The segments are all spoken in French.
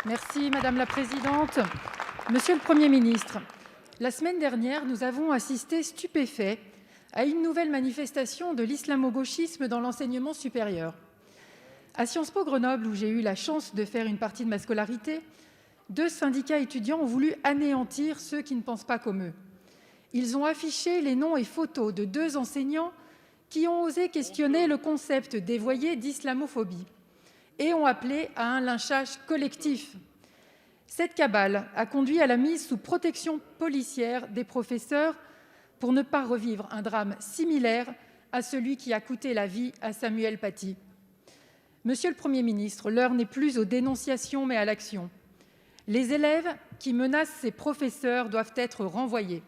Merci Madame la Présidente. Monsieur le Premier ministre, la semaine dernière, nous avons assisté stupéfaits à une nouvelle manifestation de l'islamo-gauchisme dans l'enseignement supérieur. À Sciences Po Grenoble, où j'ai eu la chance de faire une partie de ma scolarité, 2 syndicats étudiants ont voulu anéantir ceux qui ne pensent pas comme eux. Ils ont affiché les noms et photos de 2 enseignants qui ont osé questionner le concept dévoyé d'islamophobie et ont appelé à un lynchage collectif. Cette cabale a conduit à la mise sous protection policière des professeurs pour ne pas revivre un drame similaire à celui qui a coûté la vie à Samuel Paty. Monsieur le Premier ministre, l'heure n'est plus aux dénonciations mais à l'action. Les élèves qui menacent ces professeurs doivent être renvoyés.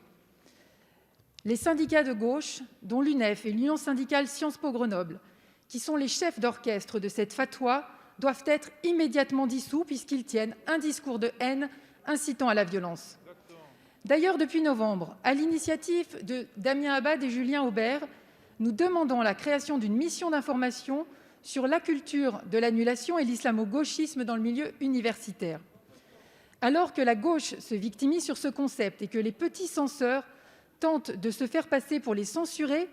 Les syndicats de gauche, dont l'UNEF et l'Union syndicale Sciences Po Grenoble, qui sont les chefs d'orchestre de cette fatwa, doivent être immédiatement dissous puisqu'ils tiennent un discours de haine incitant à la violence. D'ailleurs, depuis novembre, à l'initiative de Damien Abad et Julien Aubert, nous demandons la création d'une mission d'information sur la culture de l'annulation et l'islamo-gauchisme dans le milieu universitaire. Alors que la gauche se victimise sur ce concept et que les petits censeurs tentent de se faire passer pour les censurés,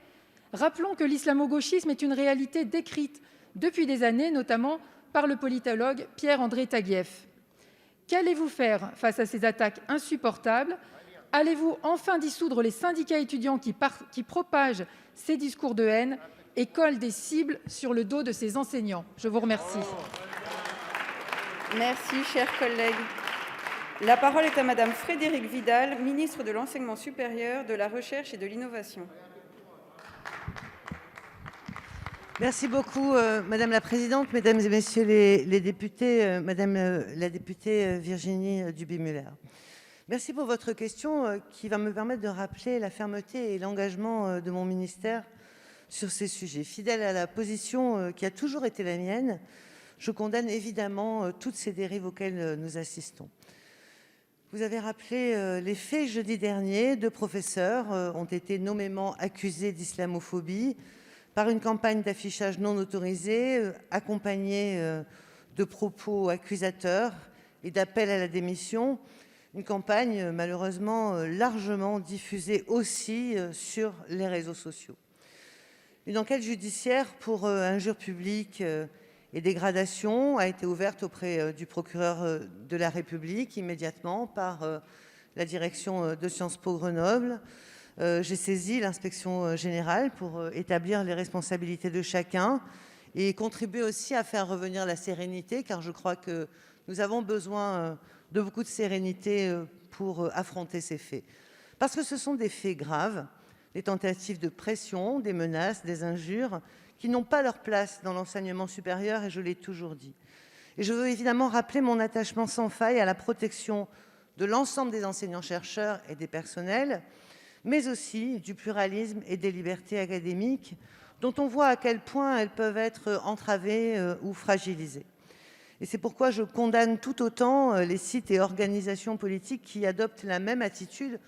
rappelons que l'islamo-gauchisme est une réalité décrite depuis des années, notamment par le politologue Pierre-André Taguieff. Qu'allez-vous faire face à ces attaques insupportables? Allez-vous enfin dissoudre les syndicats étudiants qui propagent ces discours de haine et collent des cibles sur le dos de ces enseignants? Je vous remercie. Merci, chers collègues. La parole est à Madame Frédérique Vidal, ministre de l'Enseignement supérieur, de la Recherche et de l'Innovation. Merci beaucoup, Madame la Présidente, Mesdames et Messieurs les députés, Madame la députée Virginie Duby-Muller. Merci pour votre question qui va me permettre de rappeler la fermeté et l'engagement de mon ministère sur ces sujets. Fidèle à la position qui a toujours été la mienne, je condamne évidemment toutes ces dérives auxquelles nous assistons. Vous avez rappelé les faits jeudi dernier. 2 professeurs ont été nommément accusés d'islamophobie par une campagne d'affichage non autorisée, accompagnée de propos accusateurs et d'appels à la démission. Une campagne malheureusement largement diffusée aussi sur les réseaux sociaux. Une enquête judiciaire pour injure publique et dégradation a été ouverte auprès du procureur de la République immédiatement par la direction de Sciences Po Grenoble. J'ai saisi l'inspection générale pour établir les responsabilités de chacun et contribuer aussi à faire revenir la sérénité, car je crois que nous avons besoin de beaucoup de sérénité pour affronter ces faits. Parce que ce sont des faits graves, des tentatives de pression, des menaces, des injures, qui n'ont pas leur place dans l'enseignement supérieur, et je l'ai toujours dit. Et je veux évidemment rappeler mon attachement sans faille à la protection de l'ensemble des enseignants-chercheurs et des personnels, mais aussi du pluralisme et des libertés académiques, dont on voit à quel point elles peuvent être entravées ou fragilisées. Et c'est pourquoi je condamne tout autant les sites et organisations politiques qui adoptent la même attitude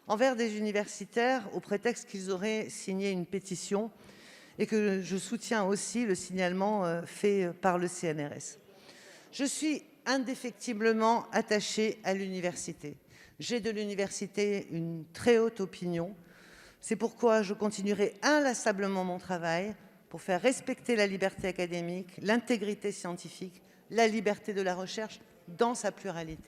envers des universitaires au prétexte qu'ils auraient signé une pétition, et que je soutiens aussi le signalement fait par le CNRS. Je suis indéfectiblement attachée à l'université. J'ai de l'université une très haute opinion. C'est pourquoi je continuerai inlassablement mon travail pour faire respecter la liberté académique, l'intégrité scientifique, la liberté de la recherche dans sa pluralité.